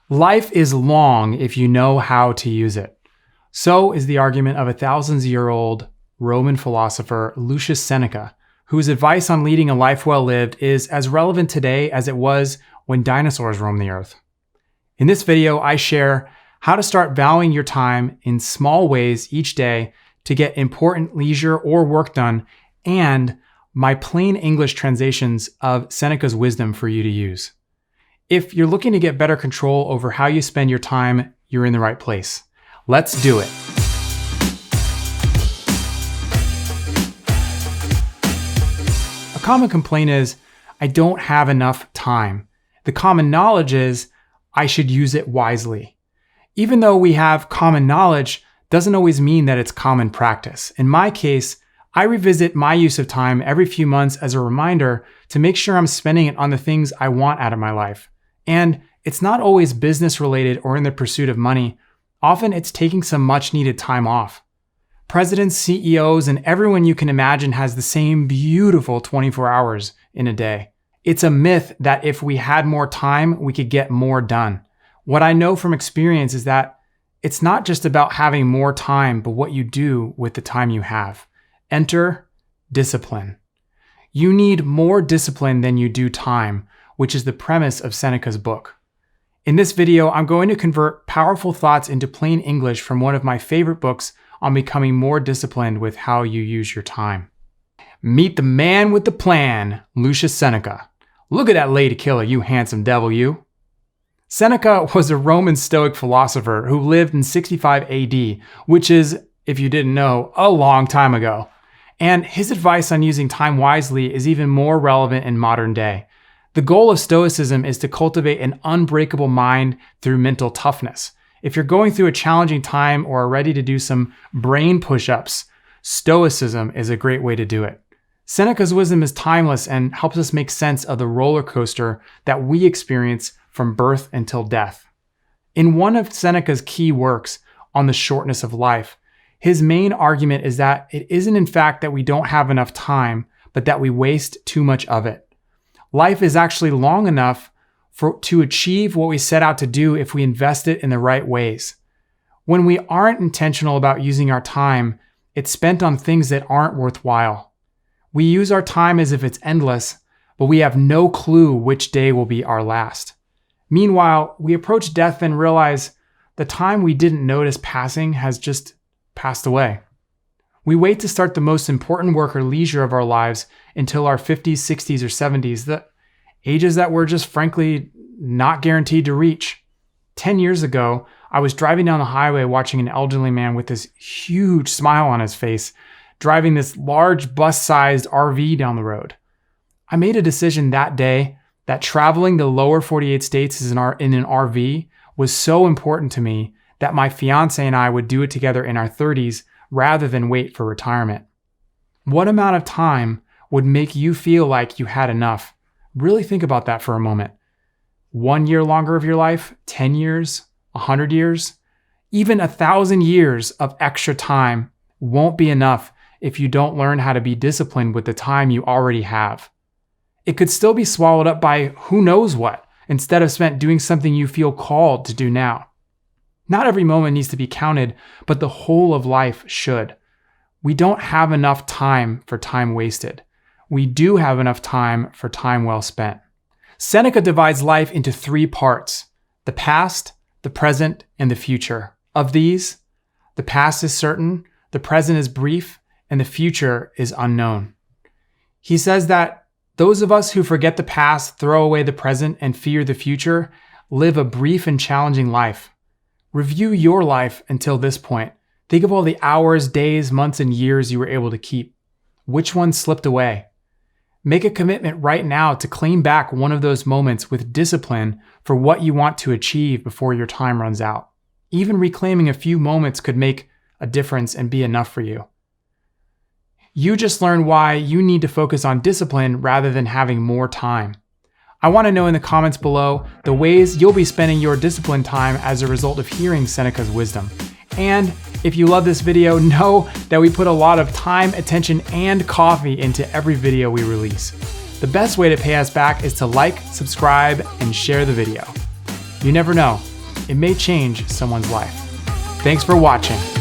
Life is long if you know how to use it. So is the argument of 1,000-year-old Roman philosopher Lucius Seneca, whose advice on leading a life well lived is as relevant today as it was when dinosaurs roamed the earth. In this video, I share how to start valuing your time in small ways each day to get important leisure or work done, and my plain English translations of Seneca's wisdom for you to use. If you're looking to get better control over how you spend your time, you're in the right place. Let's do it. A common complaint is, I don't have enough time. The common knowledge is, I should use it wisely. Even though we have common knowledge, doesn't always mean that it's common practice. In my case, I revisit my use of time every few months as a reminder to make sure I'm spending it on the things I want out of my life. And it's not always business related or in the pursuit of money. Often it's taking some much needed time off. Presidents, CEOs, and everyone you can imagine has the same beautiful 24 hours in a day. It's a myth that if we had more time, we could get more done. What I know from experience is that it's not just about having more time, but what you do with the time you have. Enter discipline. You need more discipline than you do time, which is the premise of Seneca's book. In this video, I'm going to convert powerful thoughts into plain English from one of my favorite books on becoming more disciplined with how you use your time. Meet the man with the plan, Lucius Seneca. Look at that lady killer, you handsome devil, you. Seneca was a Roman Stoic philosopher who lived in 65 AD, which is, if you didn't know, a long time ago. And his advice on using time wisely is even more relevant in modern day. The goal of Stoicism is to cultivate an unbreakable mind through mental toughness. If you're going through a challenging time or are ready to do some brain push-ups, Stoicism is a great way to do it. Seneca's wisdom is timeless and helps us make sense of the roller coaster that we experience from birth until death. In one of Seneca's key works on the shortness of life, his main argument is that it isn't in fact that we don't have enough time, but that we waste too much of it. Life is actually long enough to achieve what we set out to do if we invest it in the right ways. When we aren't intentional about using our time, it's spent on things that aren't worthwhile. We use our time as if it's endless, but we have no clue which day will be our last. Meanwhile, we approach death and realize the time we didn't notice passing has just passed away. We wait to start the most important work or leisure of our lives until our 50s, 60s, or 70s, the ages that we're just frankly not guaranteed to reach. 10 years ago, I was driving down the highway watching an elderly man with this huge smile on his face, driving this large bus-sized RV down the road. I made a decision that day that traveling the lower 48 states in an RV was so important to me that my fiance and I would do it together in our 30s rather than wait for retirement. What amount of time would make you feel like you had enough? Really think about that for a moment. 1 year longer of your life, 10 years, 100 years, even 1,000 years of extra time won't be enough if you don't learn how to be disciplined with the time you already have. It could still be swallowed up by who knows what, instead of spent doing something you feel called to do now. Not every moment needs to be counted, but the whole of life should. We don't have enough time for time wasted. We do have enough time for time well spent. Seneca divides life into 3 parts: the past, the present, and the future. Of these, the past is certain, the present is brief, and the future is unknown. He says that those of us who forget the past, throw away the present, and fear the future live a brief and challenging life. Review your life until this point. Think of all the hours, days, months, and years you were able to keep. Which one slipped away? Make a commitment right now to claim back one of those moments with discipline for what you want to achieve before your time runs out. Even reclaiming a few moments could make a difference and be enough for you. You just learned why you need to focus on discipline rather than having more time. I want to know in the comments below the ways you'll be spending your discipline time as a result of hearing Seneca's wisdom. And if you love this video, know that we put a lot of time, attention, and coffee into every video we release. The best way to pay us back is to like, subscribe, and share the video. You never know, it may change someone's life. Thanks for watching.